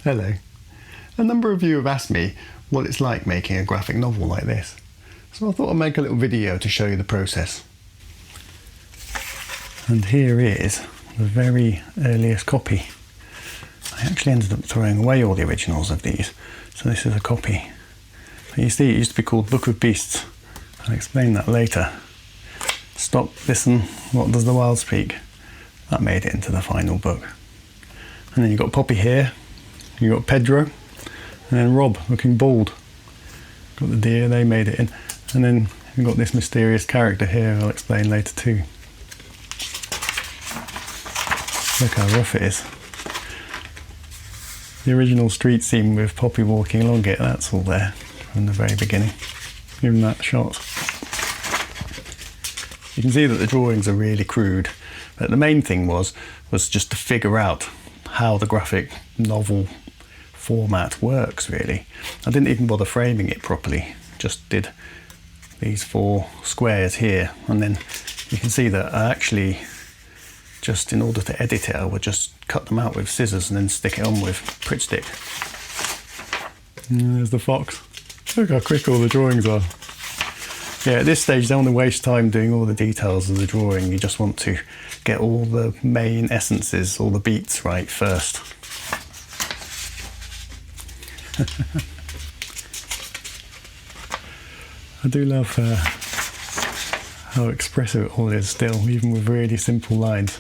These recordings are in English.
Hello. A number of you have asked me what it's like making a graphic novel like this, so I thought I'd make a little video to show you the process. And here is the very earliest copy. I actually ended up throwing away all the originals of these, so this is a copy. But you see, it used to be called Book of Beasts. I'll explain that later. Stop, listen, what does the wild speak? That made it into the final book. And then you've got Poppy here, you've got Pedro, and then Rob looking bald. Got the deer, they made it in. And then you've got this mysterious character here, I'll explain later too. Look how rough it is. The original street scene with Poppy walking along it, that's all there from the very beginning. Even that shot. You can see that the drawings are really crude, but the main thing was just to figure out how the graphic novel format works, really. I didn't even bother framing it properly, just did these 4 squares here, and then you can see that I actually, just in order to edit it, I would just cut them out with scissors and then stick it on with Pritt stick. And there's the fox. Look how quick all the drawings are. Yeah, at this stage, you don't want to waste time doing all the details of the drawing. You just want to get all the main essences, all the beats right first. I do love how expressive it all is still, even with really simple lines.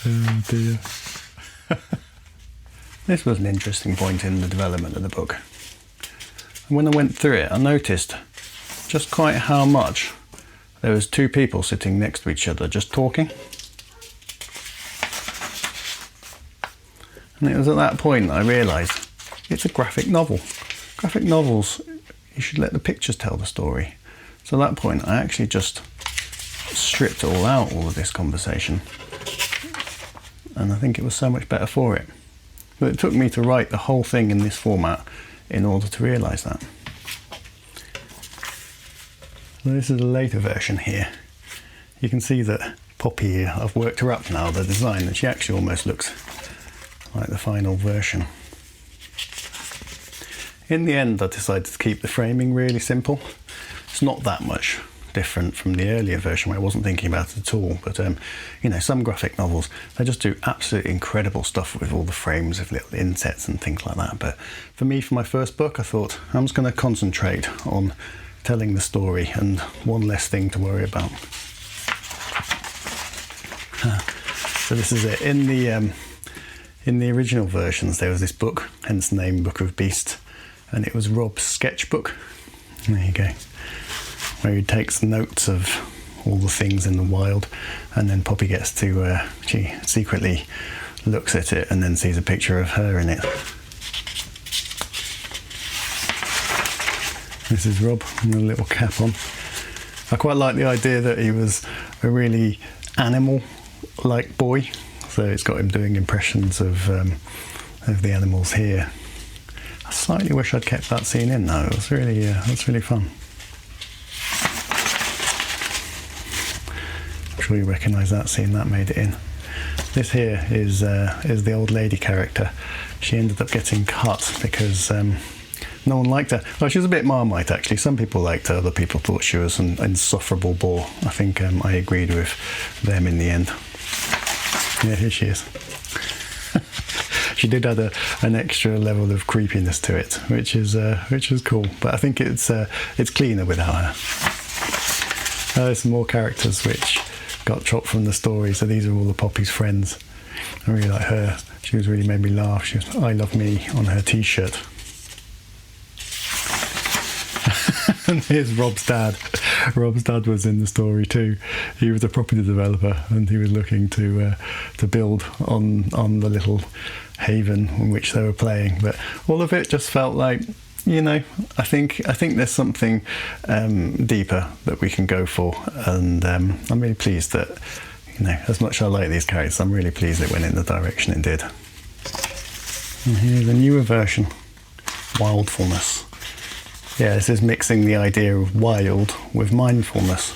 Oh dear. This was an interesting point in the development of the book. And when I went through it, I noticed just quite how much there was 2 people sitting next to each other just talking. And it was at that point that I realised it's a graphic novel. Graphic novels, you should let the pictures tell the story. So at that point, I actually just stripped it all out, all of this conversation. And I think it was so much better for it. But it took me to write the whole thing in this format in order to realise that. So this is a later version here. You can see that Poppy, I've worked her up now, the design, and she actually almost looks like the final version. In the end, I decided to keep the framing really simple. It's not that much different from the earlier version where I wasn't thinking about it at all, but you know, some graphic novels, they just do absolutely incredible stuff with all the frames of little insets and things like that. But for me, for my first book, I thought I'm just going to concentrate on telling the story and one less thing to worry about. So this is it. In the original versions, there was this book, hence the name Book of Beasts, and it was Rob's sketchbook. There you go. Where he takes notes of all the things in the wild, and then Poppy gets to, she secretly looks at it and then sees a picture of her in it. This is Rob with a little cap on. I quite like the idea that he was a really animal-like boy, so it's got him doing impressions of the animals here. I slightly wish I'd kept that scene in though. It was really fun. I'm sure you recognise that scene, that made it in. This here is the old lady character. She ended up getting cut because no one liked her. Well, she was a bit Marmite actually. Some people liked her, other people thought she was an insufferable bore. I think I agreed with them in the end. Yeah, here she is. She did add an extra level of creepiness to it, which is cool. But I think it's cleaner without her. There's some more characters which got chopped from the story. So these are all the Poppy's friends. I really like her. She was really made me laugh. She was "I love me" on her t-shirt. And here's Rob's dad. Rob's dad was in the story too. He was a property developer and he was looking to build on the little haven in which they were playing. But all of it just felt like, you know, I think there's something deeper that we can go for, and I'm really pleased that, you know, as much as I like these characters, I'm really pleased it went in the direction it did. And here's a newer version, Wildfulness. Yeah, this is mixing the idea of wild with mindfulness.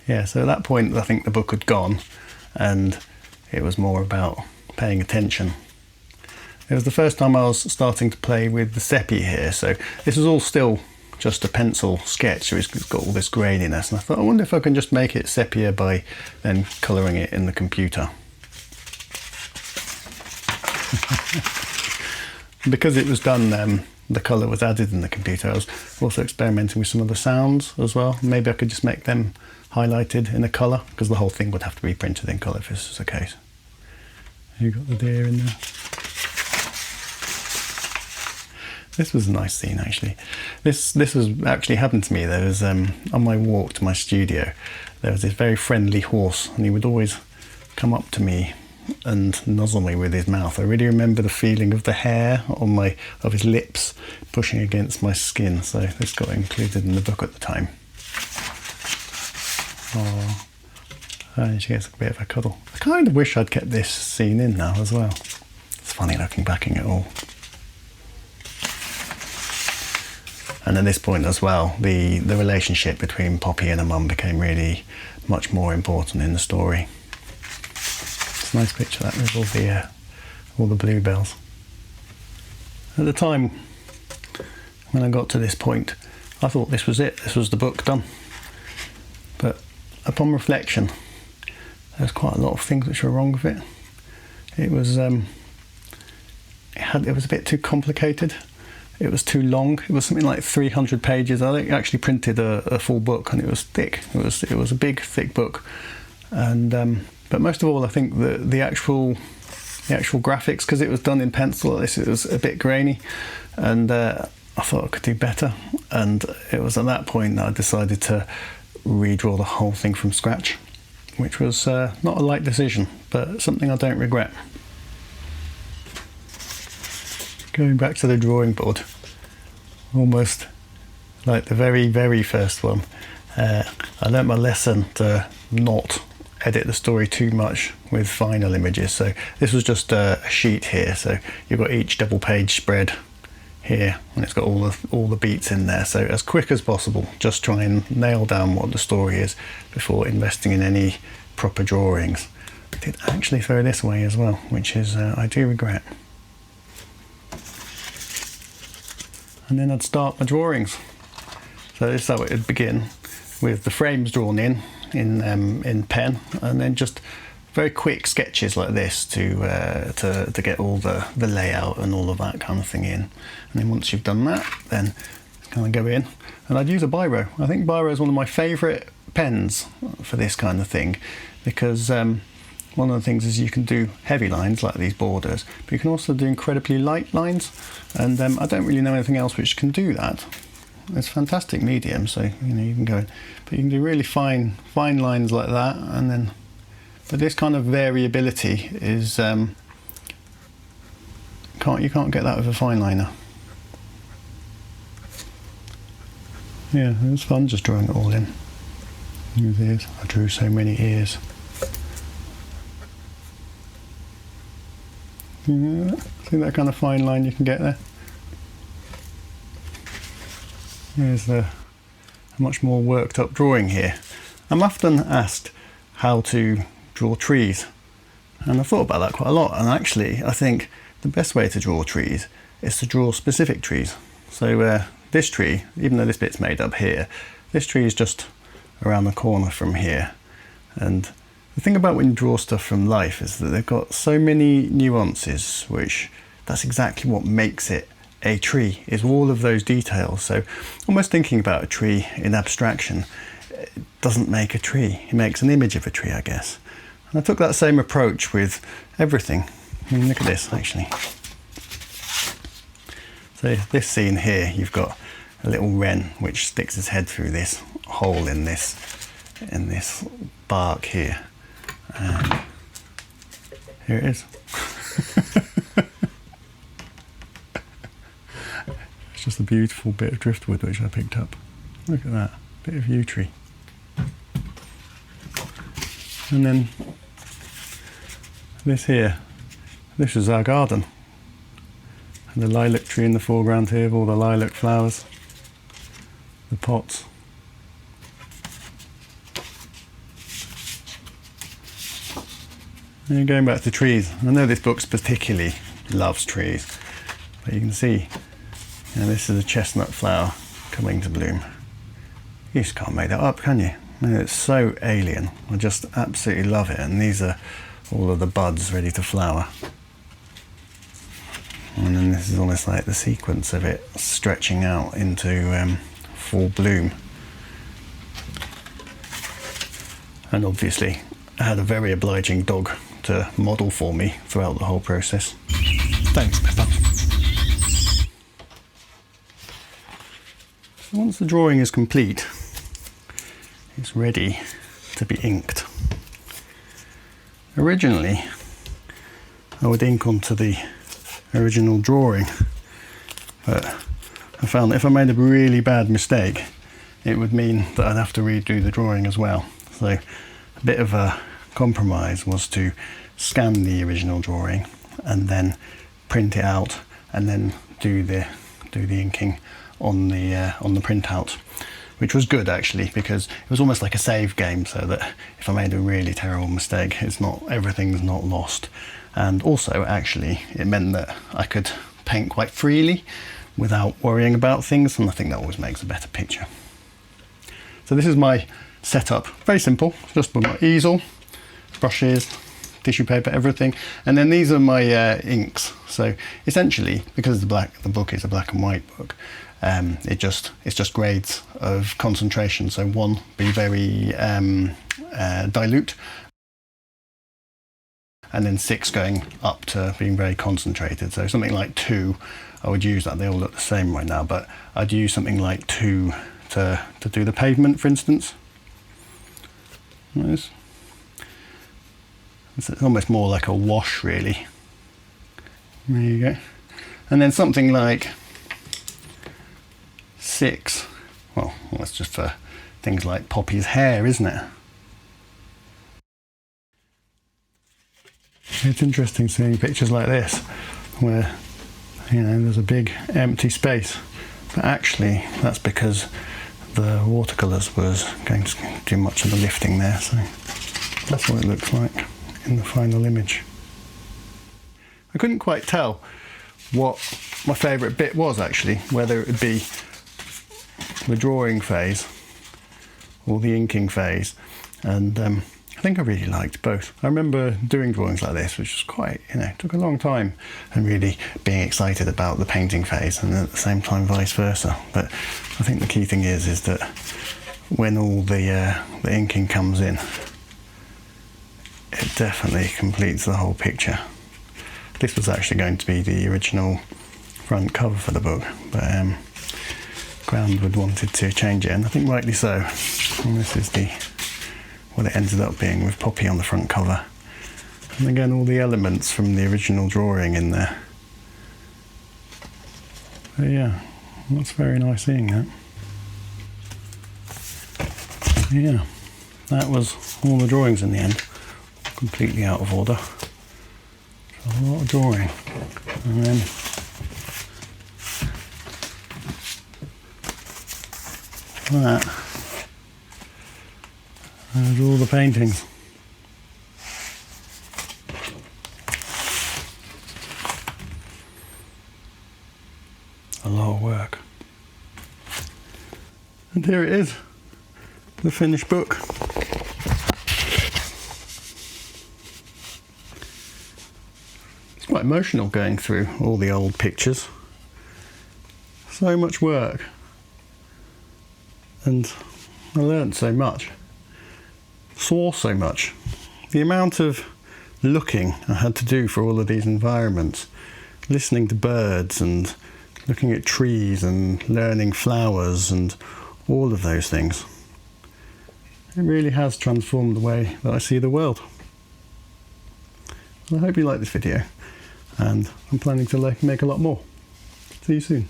Yeah, so at that point I think the book had gone, and it was more about paying attention. It was the first time I was starting to play with the sepia here, so this was all still just a pencil sketch, so it's got all this graininess, and I thought, I wonder if I can just make it sepia by then colouring it in the computer. Because it was done, the colour was added in the computer. I was also experimenting with some of the sounds as well. Maybe I could just make them highlighted in a colour, because the whole thing would have to be printed in colour if this was the case. You got the deer in there. This was a nice scene, actually. This was actually happened to me. There was on my walk to my studio, there was this very friendly horse, and he would always come up to me and nuzzle me with his mouth. I really remember the feeling of the hair of his lips pushing against my skin. So this got included in the book at the time. Oh, and she gets a bit of a cuddle. I kind of wish I'd kept this scene in now as well. It's funny looking back at it all. And at this point as well, the relationship between Poppy and her mum became really much more important in the story. It's a nice picture, that, with all the bluebells. At the time, when I got to this point, I thought this was it, this was the book done. But upon reflection, there's quite a lot of things which were wrong with it. It was a bit too complicated. It was too long. It was something like 300 pages. I actually printed a full book, and it was thick. It was a big, thick book. And but most of all, I think the actual graphics, because it was done in pencil, it was a bit grainy, and I thought I could do better. And it was at that point that I decided to redraw the whole thing from scratch, which was not a light decision, but something I don't regret. Going back to the drawing board, almost like the very, very first one, I learnt my lesson to not edit the story too much with final images. So this was just a sheet here, so you've got each double page spread here, and it's got all the beats in there. So as quick as possible, just try and nail down what the story is before investing in any proper drawings. I did actually throw this away as well, which is I do regret. And then I'd start my drawings. So this is how it would begin, with the frames drawn in pen, and then just very quick sketches like this to get all the layout and all of that kind of thing in. And then once you've done that, then kind of go in. And I'd use a biro. I think biro is one of my favourite pens for this kind of thing, because one of the things is you can do heavy lines like these borders, but you can also do incredibly light lines, and I don't really know anything else which can do that. It's a fantastic medium, so you can go, but you can do really fine lines like that, and then, but this kind of variability is you can't get that with a fine liner. Yeah, it was fun just drawing it all in. Here's ears. I drew so many ears. Yeah, see that kind of fine line you can get there? Here's a much more worked up drawing here. I'm often asked how to draw trees, and I've thought about that quite a lot, and actually I think the best way to draw trees is to draw specific trees. So this tree, even though this bit's made up here, this tree is just around the corner from here, and the thing about when you draw stuff from life is that they've got so many nuances, which that's exactly what makes it a tree, is all of those details. So almost thinking about a tree in abstraction, it doesn't make a tree, it makes an image of a tree, I guess. And I took that same approach with everything. I mean, look at this actually. So this scene here, you've got a little wren which sticks its head through this hole in this bark here. And here it is. It's just a beautiful bit of driftwood which I picked up. Look at that, bit of yew tree. And then this here, this is our garden. And the lilac tree in the foreground here with all the lilac flowers, the pots. And going back to trees, I know this book particularly loves trees, but you can see, this is a chestnut flower coming to bloom. You just can't make that up, can you? I mean, it's so alien. I just absolutely love it. And these are all of the buds ready to flower. And then this is almost like the sequence of it stretching out into full bloom. And obviously, I had a very obliging dog to model for me throughout the whole process. Thanks, Pepper. So once the drawing is complete, it's ready to be inked. Originally, I would ink onto the original drawing, but I found that if I made a really bad mistake, it would mean that I'd have to redo the drawing as well. So a bit of a compromise was to scan the original drawing and then print it out and then do the inking on the printout, which was good actually, because it was almost like a save game, so that if I made a really terrible mistake, everything's not lost. And also actually it meant that I could paint quite freely without worrying about things, and I think that always makes a better picture. So this is my setup, very simple, just with my easel, brushes, tissue paper, everything. And then these are my inks. So essentially, because the book is a black and white book, it's just grades of concentration. So 1 be very dilute, and then 6 going up to being very concentrated. So something like 2, I would use that. They all look the same right now, but I'd use something like 2 to do the pavement, for instance. Nice. It's almost more like a wash, really. There you go. And then something like 6. Well, that's just for things like Poppy's hair, isn't it? It's interesting seeing pictures like this, where there's a big empty space, but actually that's because the watercolours was going to do much of the lifting there. So that's what it looks like in the final image. I couldn't quite tell what my favourite bit was actually, whether it would be the drawing phase or the inking phase, and I think I really liked both. I remember doing drawings like this, which was quite, took a long time, and really being excited about the painting phase, and at the same time vice versa. But I think the key thing is that when all the inking comes in, it definitely completes the whole picture. This was actually going to be the original front cover for the book, but Groundwood wanted to change it, and I think rightly so. And this is what it ended up being, with Poppy on the front cover. And again, all the elements from the original drawing in there. But yeah, that's very nice seeing that. Yeah, that was all the drawings in the end. Completely out of order. So a lot of drawing. And then that. There's all the paintings. A lot of work. And here it is, the finished book. It's quite emotional going through all the old pictures. So much work. And I learned so much. Saw so much. The amount of looking I had to do for all of these environments, listening to birds and looking at trees and learning flowers and all of those things. It really has transformed the way that I see the world. I hope you like this video, and I'm planning to make a lot more. See you soon.